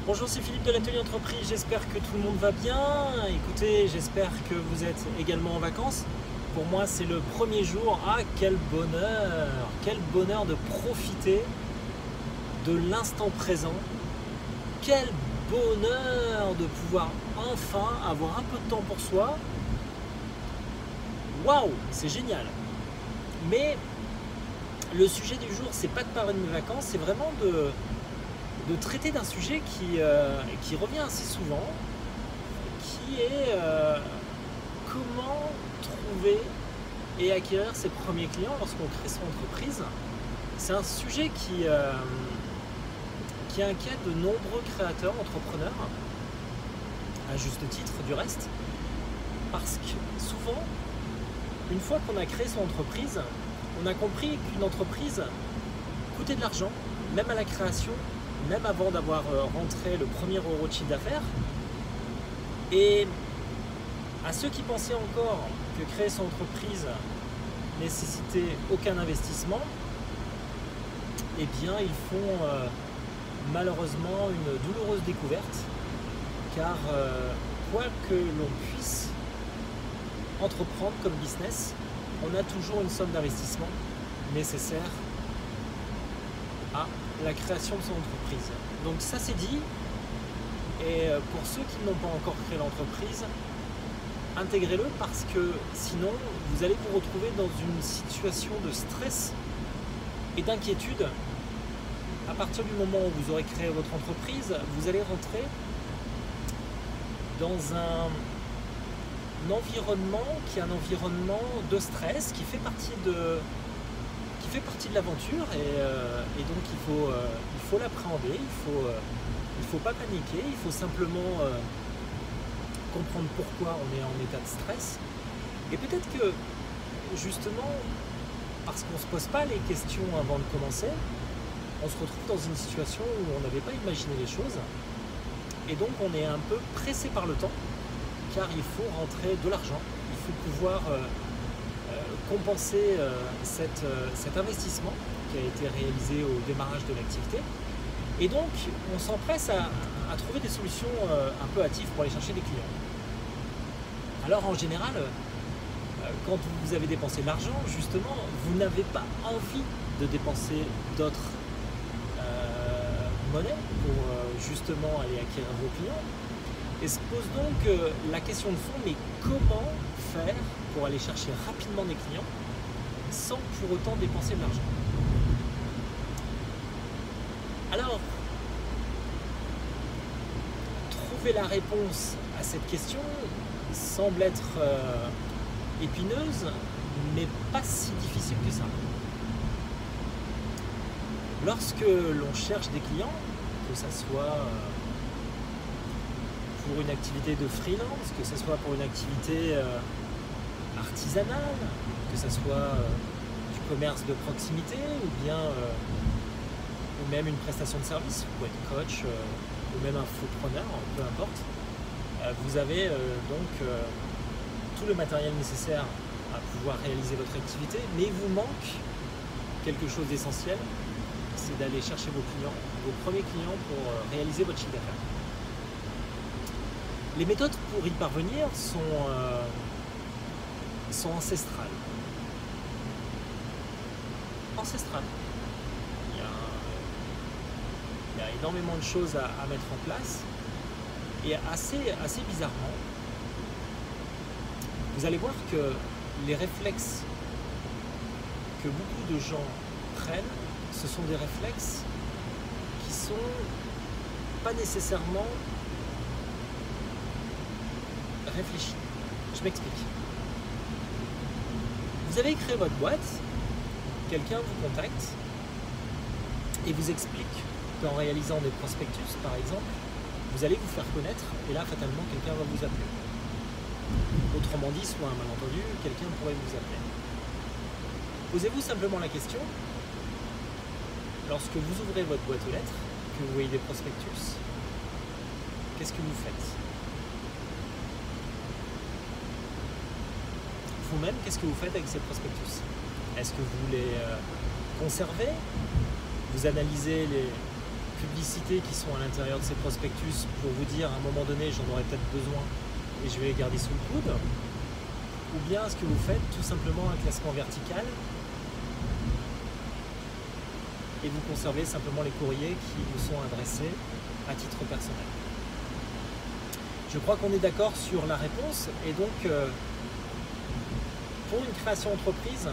Bonjour, c'est Philippe de l'Atelier Entreprise, j'espère que tout le monde va bien. Écoutez, j'espère que vous êtes également en vacances. Pour moi, c'est le premier jour. Ah, quel bonheur de profiter de l'instant présent. Quel bonheur de pouvoir enfin avoir un peu de temps pour soi. Waouh, c'est génial. Mais le sujet du jour, c'est pas de parler de mes vacances, c'est vraiment de traiter d'un sujet qui revient assez souvent, qui est comment trouver et acquérir ses premiers clients lorsqu'on crée son entreprise. C'est un sujet qui inquiète de nombreux créateurs, entrepreneurs, à juste titre du reste, parce que souvent, une fois qu'on a créé son entreprise, on a compris qu'une entreprise coûtait de l'argent, même à la création, même avant d'avoir rentré le premier euro de chiffre d'affaires. Et à ceux qui pensaient encore que créer son entreprise nécessitait aucun investissement, eh bien ils font malheureusement une douloureuse découverte, car quoi que l'on puisse entreprendre comme business, on a toujours une somme d'investissement nécessaire à la création de son entreprise. Donc ça c'est dit, et pour ceux qui n'ont pas encore créé l'entreprise, intégrez-le, parce que sinon vous allez vous retrouver dans une situation de stress et d'inquiétude. À partir du moment où vous aurez créé votre entreprise, vous allez rentrer dans un environnement qui est un environnement de stress, qui fait partie de l'aventure, et donc il faut l'appréhender, il faut pas paniquer, il faut simplement comprendre pourquoi on est en état de stress. Et peut-être que justement, parce qu'on ne se pose pas les questions avant de commencer, on se retrouve dans une situation où on n'avait pas imaginé les choses, et donc on est un peu pressé par le temps, car il faut rentrer de l'argent, il faut pouvoir compenser cet investissement qui a été réalisé au démarrage de l'activité. Et donc on s'empresse à trouver des solutions un peu hâtives pour aller chercher des clients. Alors en général, quand vous avez dépensé de l'argent, justement, vous n'avez pas envie de dépenser d'autres monnaies pour justement aller acquérir vos clients. Et se pose donc la question de fond, mais comment faire pour aller chercher rapidement des clients sans pour autant dépenser de l'argent? Alors, trouver la réponse à cette question semble être épineuse, mais pas si difficile que ça. Lorsque l'on cherche des clients, que ce soit pour une activité de freelance, que ce soit pour une activité artisanale, que ce soit du commerce de proximité, ou même une prestation de service, vous pouvez être coach ou même infopreneur, peu importe. Vous avez donc tout le matériel nécessaire à pouvoir réaliser votre activité, mais il vous manque quelque chose d'essentiel, c'est d'aller chercher vos clients, vos premiers clients pour réaliser votre chiffre d'affaires. Les méthodes pour y parvenir sont ancestrales. Il y a énormément de choses à mettre en place, et assez bizarrement, vous allez voir que les réflexes que beaucoup de gens prennent, ce sont des réflexes qui sont pas nécessairement réfléchis. Je m'explique. Vous avez créé votre boîte, quelqu'un vous contacte et vous explique qu'en réalisant des prospectus, par exemple, vous allez vous faire connaître, et là, fatalement, quelqu'un va vous appeler. Autrement dit, soit un malentendu, quelqu'un pourrait vous appeler. Posez-vous simplement la question, lorsque vous ouvrez votre boîte aux lettres, que vous voyez des prospectus, qu'est-ce que vous faites? Vous-même, qu'est-ce que vous faites avec ces prospectus? Est-ce que vous les conservez? Vous analysez les publicités qui sont à l'intérieur de ces prospectus pour vous dire à un moment donné j'en aurai peut-être besoin et je vais les garder sous le coude, ou bien est-ce que vous faites tout simplement un classement vertical et vous conservez simplement les courriers qui vous sont adressés à titre personnel. Je crois qu'on est d'accord sur la réponse, et donc pour une création d'entreprise,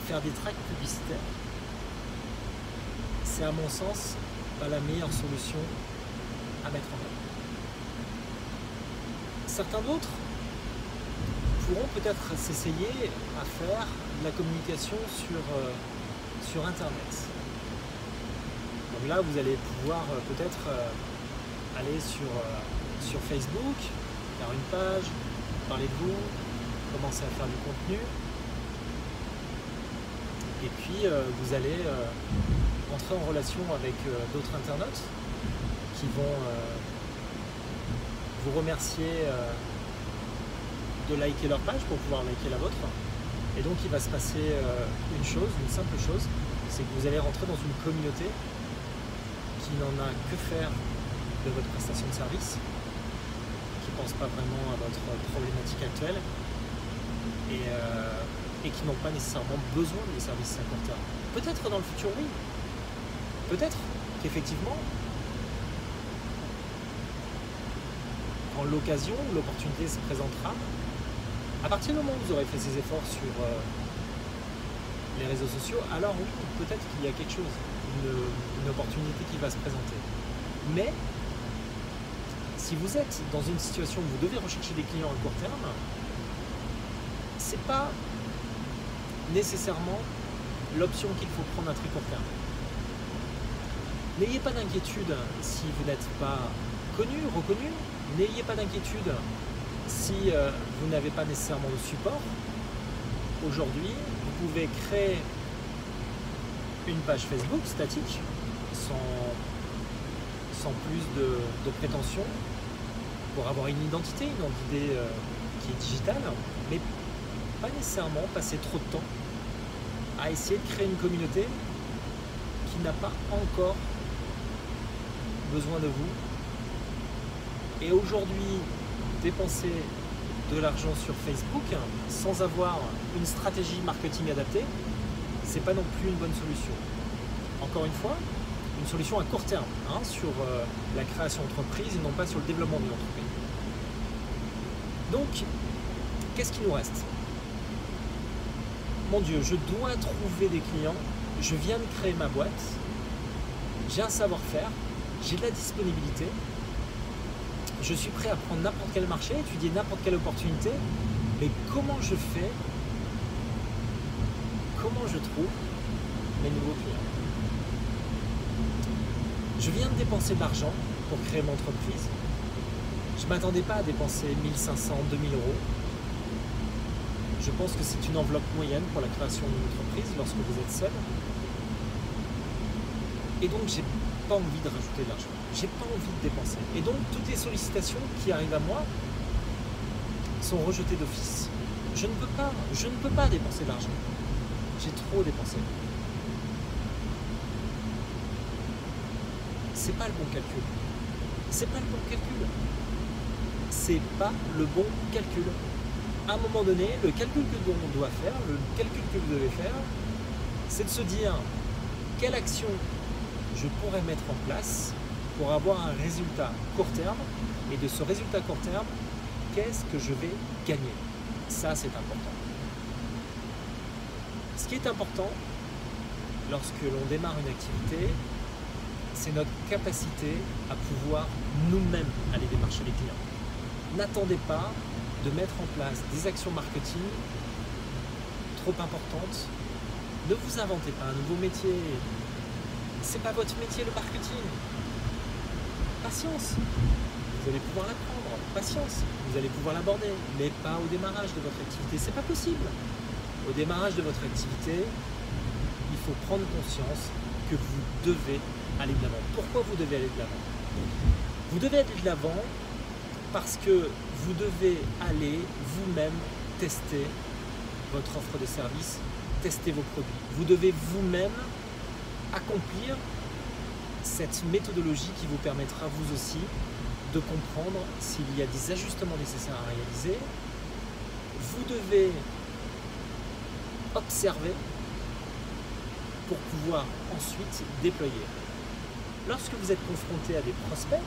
faire des tracts publicitaires, c'est à mon sens pas la meilleure solution à mettre en œuvre. Certains d'autres pourront peut-être s'essayer à faire de la communication sur Internet. Donc là, vous allez pouvoir peut-être aller sur Facebook, faire une page, parler de vous, commencer à faire du contenu. Et puis, vous allez entrer en relation avec d'autres internautes qui vont vous remercier de liker leur page pour pouvoir liker la vôtre. Et donc il va se passer une simple chose, c'est que vous allez rentrer dans une communauté qui n'en a que faire de votre prestation de service, qui ne pense pas vraiment à votre problématique actuelle et qui n'ont pas nécessairement besoin des services à court terme. Peut-être dans le futur, oui. Peut-être qu'effectivement, quand l'occasion ou l'opportunité se présentera, à partir du moment où vous aurez fait ces efforts sur les réseaux sociaux, alors oui, peut-être qu'il y a quelque chose, une opportunité qui va se présenter. Mais si vous êtes dans une situation où vous devez rechercher des clients à court terme, c'est pas nécessairement l'option qu'il faut prendre à très court terme. N'ayez pas d'inquiétude si vous n'êtes pas connu, reconnu. N'ayez pas d'inquiétude si vous n'avez pas nécessairement de support. Aujourd'hui, vous pouvez créer une page Facebook statique sans plus de prétention pour avoir une identité qui est digitale, mais pas nécessairement passer trop de temps à essayer de créer une communauté qui n'a pas encore besoin de vous. Et aujourd'hui, dépenser de l'argent sur Facebook sans avoir une stratégie marketing adaptée, c'est pas non plus une bonne solution. Encore une fois, une solution à court terme, sur la création d'entreprise et non pas sur le développement d'une entreprise. Donc, qu'est-ce qui nous reste? Mon Dieu, je dois trouver des clients, je viens de créer ma boîte, j'ai un savoir-faire, j'ai de la disponibilité, je suis prêt à prendre n'importe quel marché, étudier n'importe quelle opportunité, mais comment je fais, comment je trouve mes nouveaux clients? Je viens de dépenser de l'argent pour créer mon entreprise. Je ne m'attendais pas à dépenser 1500, 2000 euros. Je pense que c'est une enveloppe moyenne pour la création d'une entreprise lorsque vous êtes seul. Et donc, j'ai pas envie de rajouter de l'argent. J'ai pas envie de dépenser. Et donc, toutes les sollicitations qui arrivent à moi sont rejetées d'office. Je ne peux pas dépenser de l'argent. J'ai trop dépensé. C'est pas le bon calcul. C'est pas le bon calcul. C'est pas le bon calcul. À un moment donné, le calcul que l'on doit faire, le calcul que vous devez faire, c'est de se dire quelle action je pourrais mettre en place pour avoir un résultat court terme, et de ce résultat court terme, qu'est-ce que je vais gagner? Ça, c'est important. Ce qui est important lorsque l'on démarre une activité, c'est notre capacité à pouvoir nous-mêmes aller démarcher les clients. N'attendez pas de mettre en place des actions marketing trop importantes. Ne vous inventez pas un nouveau métier. C'est pas votre métier, le marketing. Patience. Vous allez pouvoir l'apprendre. Patience. Vous allez pouvoir l'aborder, mais pas au démarrage de votre activité. C'est pas possible. Au démarrage de votre activité, il faut prendre conscience que vous devez aller de l'avant. Pourquoi vous devez aller de l'avant? Vous devez aller de l'avant parce que vous devez aller vous-même tester votre offre de service, tester vos produits. Vous devez vous-même accomplir cette méthodologie qui vous permettra vous aussi de comprendre s'il y a des ajustements nécessaires à réaliser. Vous devez observer pour pouvoir ensuite déployer. Lorsque vous êtes confronté à des prospects,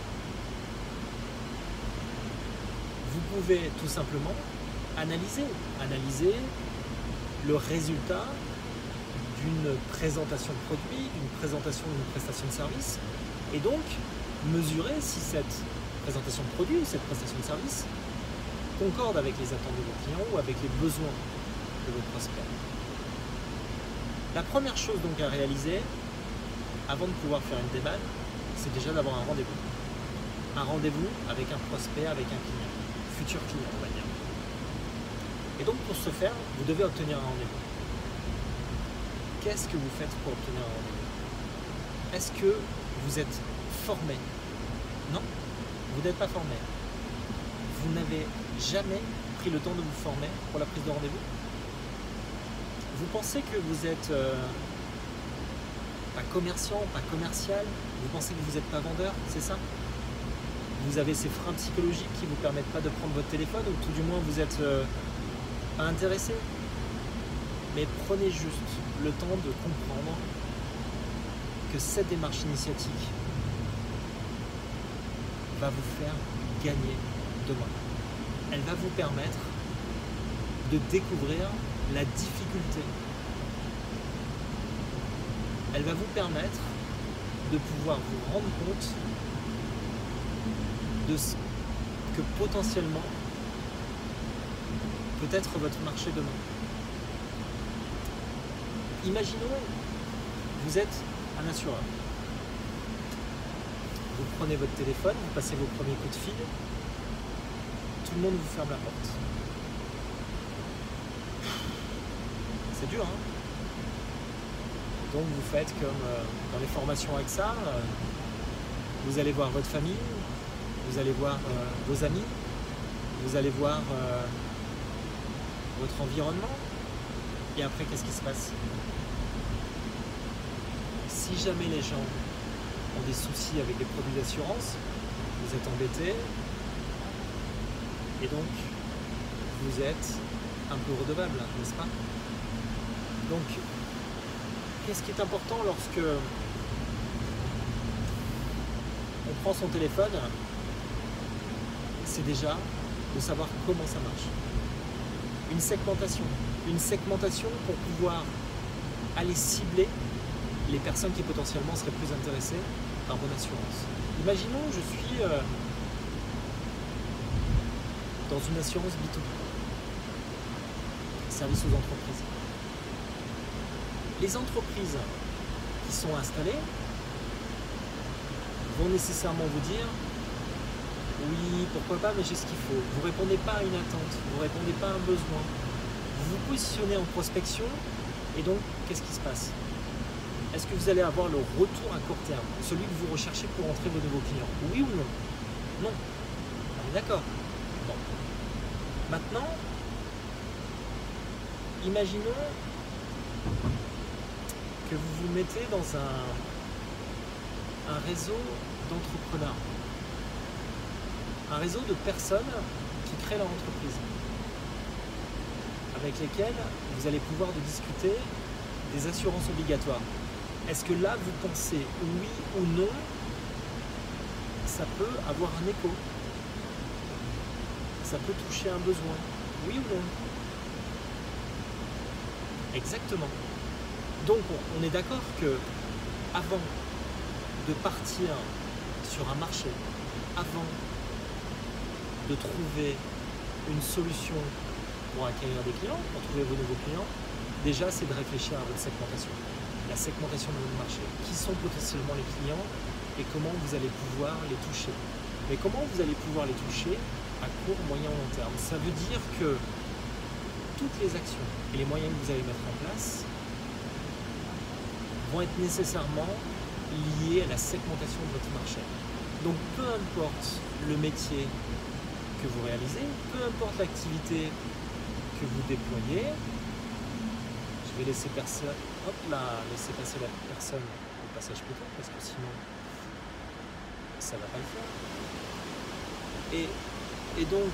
vous pouvez tout simplement analyser le résultat d'une présentation de produit, d'une présentation d'une prestation de service, et donc mesurer si cette présentation de produit ou cette prestation de service concorde avec les attentes de vos clients ou avec les besoins de vos prospects. La première chose donc à réaliser avant de pouvoir faire une déballe, c'est déjà d'avoir un rendez-vous. Un rendez-vous avec un prospect, avec un client, futur client on va dire. Et donc pour ce faire, vous devez obtenir un rendez-vous. Qu'est-ce que vous faites pour obtenir un rendez-vous? Est-ce que vous êtes formé? Non, vous n'êtes pas formé. Vous n'avez jamais pris le temps de vous former pour la prise de rendez-vous? Vous pensez que vous êtes pas commerciant, pas commercial? Vous pensez que vous n'êtes pas vendeur? C'est ça? Vous avez ces freins psychologiques qui ne vous permettent pas de prendre votre téléphone, ou tout du moins vous êtes pas intéressé? Mais prenez juste le temps de comprendre que cette démarche initiatique va vous faire gagner demain. Elle va vous permettre de découvrir la difficulté. Elle va vous permettre de pouvoir vous rendre compte de ce que potentiellement peut être votre marché demain. Imaginons, vous êtes un assureur. Vous prenez votre téléphone, vous passez vos premiers coups de fil, tout le monde vous ferme la porte. C'est dur, hein? Donc vous faites comme dans les formations AXA, vous allez voir votre famille, vous allez voir vos amis, vous allez voir votre environnement, et après qu'est-ce qui se passe? Si jamais les gens ont des soucis avec les produits d'assurance, vous êtes embêtés, et donc vous êtes un peu redevable, n'est-ce pas? Donc, qu'est-ce qui est important lorsque on prend son téléphone? C'est déjà de savoir comment ça marche. Une segmentation pour pouvoir aller cibler les personnes qui potentiellement seraient plus intéressées par mon assurance. Imaginons que je suis dans une assurance B2B, service aux entreprises. Les entreprises qui sont installées vont nécessairement vous dire oui, pourquoi pas, mais j'ai ce qu'il faut. Vous ne répondez pas à une attente, vous ne répondez pas à un besoin. Vous vous positionnez en prospection, et donc qu'est-ce qui se passe? Est-ce que vous allez avoir le retour à court terme, celui que vous recherchez pour entrer vos nouveaux clients? Oui ou non? Non. On est d'accord? Bon. Maintenant, imaginons que vous vous mettez dans un réseau d'entrepreneurs, un réseau de personnes qui créent leur entreprise, avec lesquelles vous allez pouvoir discuter des assurances obligatoires. Est-ce que là, vous pensez oui ou non, ça peut avoir un écho? Ça peut toucher un besoin? Oui ou non? Exactement. Donc, on est d'accord que avant de partir sur un marché, avant de trouver une solution pour acquérir des clients, pour trouver vos nouveaux clients, déjà, c'est de réfléchir à votre segmentation. La segmentation de votre marché. Qui sont potentiellement les clients et comment vous allez pouvoir les toucher. Mais comment vous allez pouvoir les toucher à court, moyen ou long terme? Ça veut dire que toutes les actions et les moyens que vous allez mettre en place vont être nécessairement liés à la segmentation de votre marché. Donc peu importe le métier que vous réalisez, peu importe l'activité que vous déployez, je vais laisser passer la personne passage piéton parce que sinon ça va pas le faire. Et donc,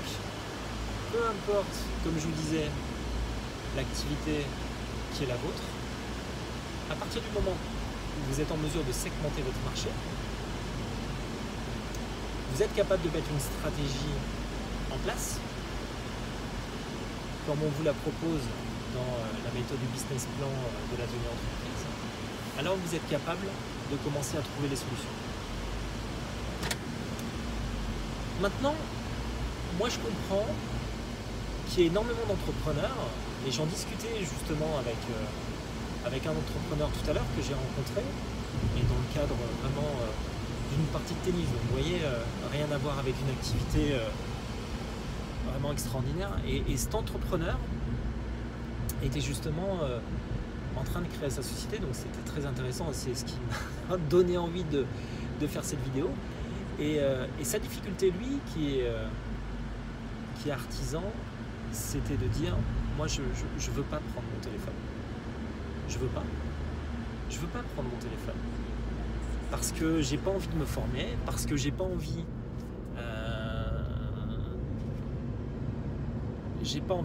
peu importe, comme je vous disais, l'activité qui est la vôtre, à partir du moment où vous êtes en mesure de segmenter votre marché, vous êtes capable de mettre une stratégie en place, comme on vous la propose dans la méthode du business plan de l'atelier entreprise, alors vous êtes capable de commencer à trouver les solutions. Maintenant, moi je comprends qu'il y a énormément d'entrepreneurs, et j'en discutais justement avec un entrepreneur tout à l'heure que j'ai rencontré, et dans le cadre vraiment d'une partie de tennis. Donc vous voyez, rien à voir avec une activité vraiment extraordinaire. Et cet entrepreneur était justement en train de créer sa société, donc c'était très intéressant, c'est ce qui m'a donné envie de faire cette vidéo. Et sa difficulté, lui, qui est artisan, c'était de dire, moi je veux pas prendre mon téléphone. Je veux pas prendre mon téléphone. Parce que j'ai pas envie de me former, parce que j'ai pas envie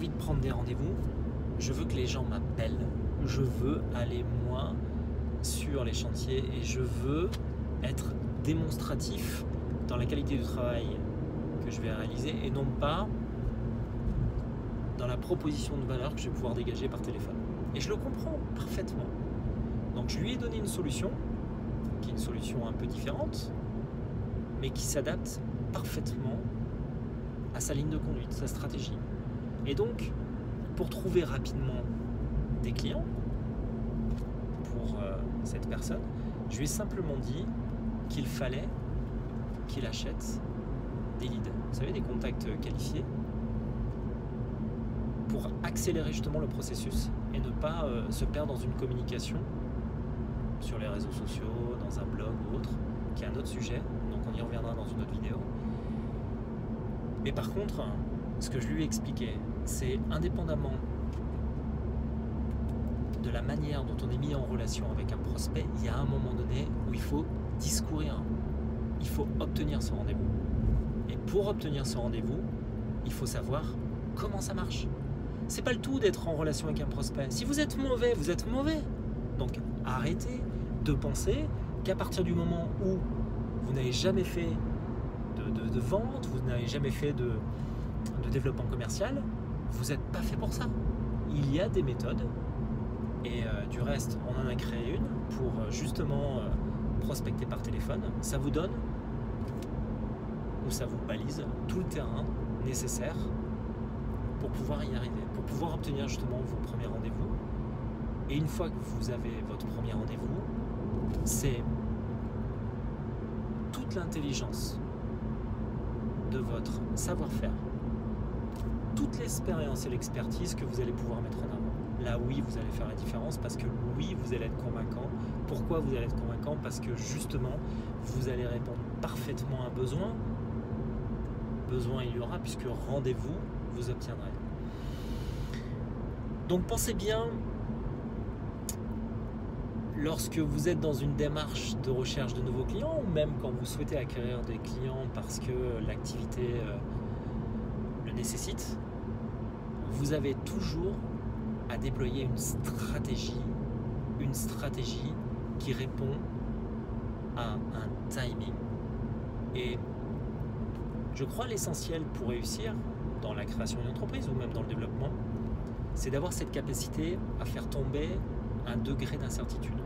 de prendre des rendez-vous. Je veux que les gens m'appellent, je veux aller moi sur les chantiers et je veux être démonstratif dans la qualité du travail que je vais réaliser et non pas dans la proposition de valeur que je vais pouvoir dégager par téléphone. Et je le comprends parfaitement. Donc je lui ai donné une solution, qui est une solution un peu différente, mais qui s'adapte parfaitement à sa ligne de conduite, sa stratégie. Et donc, pour trouver rapidement des clients pour cette personne, je lui ai simplement dit qu'il fallait qu'il achète des leads, vous savez, des contacts qualifiés, pour accélérer justement le processus et ne pas se perdre dans une communication sur les réseaux sociaux, dans un blog ou autre, qui est un autre sujet, donc on y reviendra dans une autre vidéo. Mais par contre, ce que je lui ai expliqué, c'est indépendamment de la manière dont on est mis en relation avec un prospect, il y a un moment donné où il faut discourir, il faut obtenir ce rendez-vous. Et pour obtenir ce rendez-vous, il faut savoir comment ça marche. C'est pas le tout d'être en relation avec un prospect. Si vous êtes mauvais, vous êtes mauvais. Donc arrêtez de penser qu'à partir du moment où vous n'avez jamais fait de vente, vous n'avez jamais fait de développement commercial, vous n'êtes pas fait pour ça. Il y a des méthodes et du reste, on en a créé une pour justement prospecter par téléphone. Ça vous donne ou ça vous balise tout le terrain nécessaire pour pouvoir y arriver, pour pouvoir obtenir justement vos premiers rendez-vous. Et une fois que vous avez votre premier rendez-vous, c'est toute l'intelligence de votre savoir-faire, toute l'expérience et l'expertise que vous allez pouvoir mettre en avant. Là, oui, vous allez faire la différence parce que oui, vous allez être convaincant. Pourquoi vous allez être convaincant? Parce que justement, vous allez répondre parfaitement à un besoin. Besoin, il y aura, puisque rendez-vous, vous obtiendrez. Donc pensez bien, lorsque vous êtes dans une démarche de recherche de nouveaux clients, ou même quand vous souhaitez acquérir des clients parce que l'activité le nécessite, vous avez toujours à déployer une stratégie qui répond à un timing. Et je crois l'essentiel pour réussir dans la création d'une entreprise ou même dans le développement, c'est d'avoir cette capacité à faire tomber un degré d'incertitude.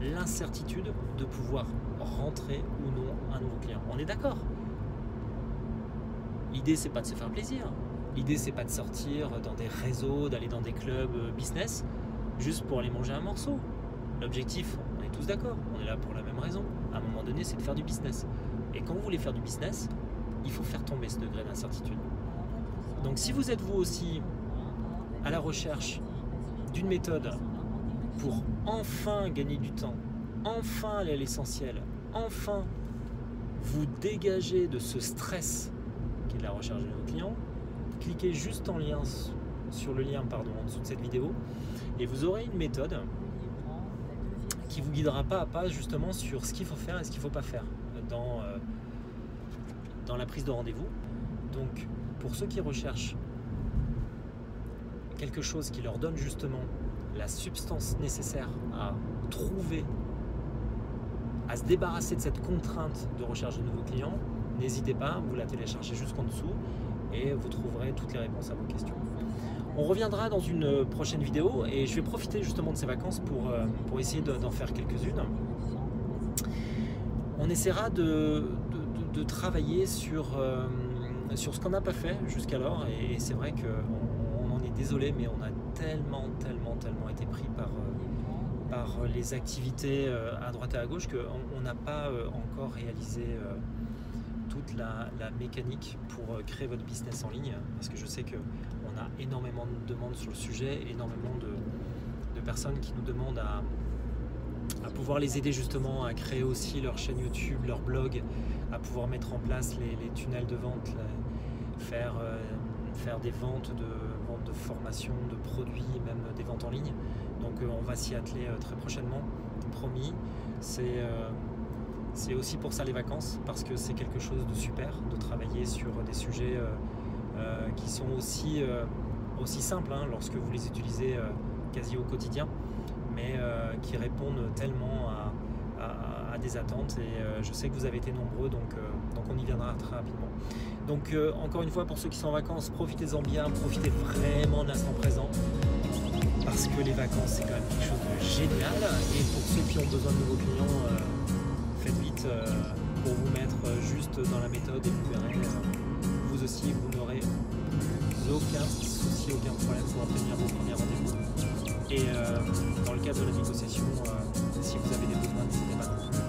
L'incertitude de pouvoir rentrer ou non un nouveau client. On est d'accord? L'idée, c'est pas de se faire plaisir. L'idée, c'est pas de sortir dans des réseaux, d'aller dans des clubs business juste pour aller manger un morceau. L'objectif, on est tous d'accord, on est là pour la même raison. À un moment donné, c'est de faire du business. Et quand vous voulez faire du business, il faut faire tomber ce degré d'incertitude. Donc si vous êtes vous aussi à la recherche d'une méthode pour enfin gagner du temps, enfin aller à l'essentiel, enfin vous dégager de ce stress qui est de la recherche de nos clients, cliquez juste sur le lien en dessous de cette vidéo et vous aurez une méthode qui vous guidera pas à pas justement sur ce qu'il faut faire et ce qu'il ne faut pas faire dans la prise de rendez-vous. Donc pour ceux qui recherchent quelque chose qui leur donne justement la substance nécessaire à trouver, à se débarrasser de cette contrainte de recherche de nouveaux clients, n'hésitez pas, vous la téléchargez jusqu'en dessous et vous trouverez toutes les réponses à vos questions. On reviendra dans une prochaine vidéo et je vais profiter justement de ces vacances pour essayer d'en faire quelques-unes. On essaiera de travailler sur ce qu'on n'a pas fait jusqu'alors et c'est vrai qu'on en est désolé, mais on a tellement été pris par les activités à droite et à gauche qu'on n'a pas encore réalisé toute la mécanique pour créer votre business en ligne, parce que je sais qu'on a énormément de demandes sur le sujet, énormément de personnes qui nous demandent à pouvoir les aider justement à créer aussi leur chaîne YouTube, leur blog, à pouvoir mettre en place les tunnels de vente, faire des ventes de formation, de produits, même des ventes en ligne. Donc on va s'y atteler très prochainement, promis. C'est aussi pour ça les vacances, parce que c'est quelque chose de super de travailler sur des sujets qui sont aussi simples lorsque vous les utilisez quasi au quotidien, mais qui répondent tellement à des attentes et je sais que vous avez été nombreux, donc on y viendra très rapidement. Donc encore une fois, pour ceux qui sont en vacances, profitez-en bien, profitez vraiment de l'instant présent, parce que les vacances c'est quand même quelque chose de génial, et pour ceux qui ont besoin de nouveaux clients, faites vite pour vous mettre juste dans la méthode et vous verrez, vous aussi vous n'aurez aucun souci, aucun problème pour obtenir vos premiers rendez-vous. Et dans le cadre de la négociation, si vous avez des besoins, n'hésitez pas non plus.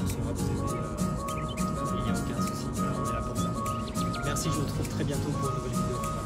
On saura vous aider. Il n'y a aucun souci, on est là pour ça. Merci, je vous retrouve très bientôt pour une nouvelle vidéo.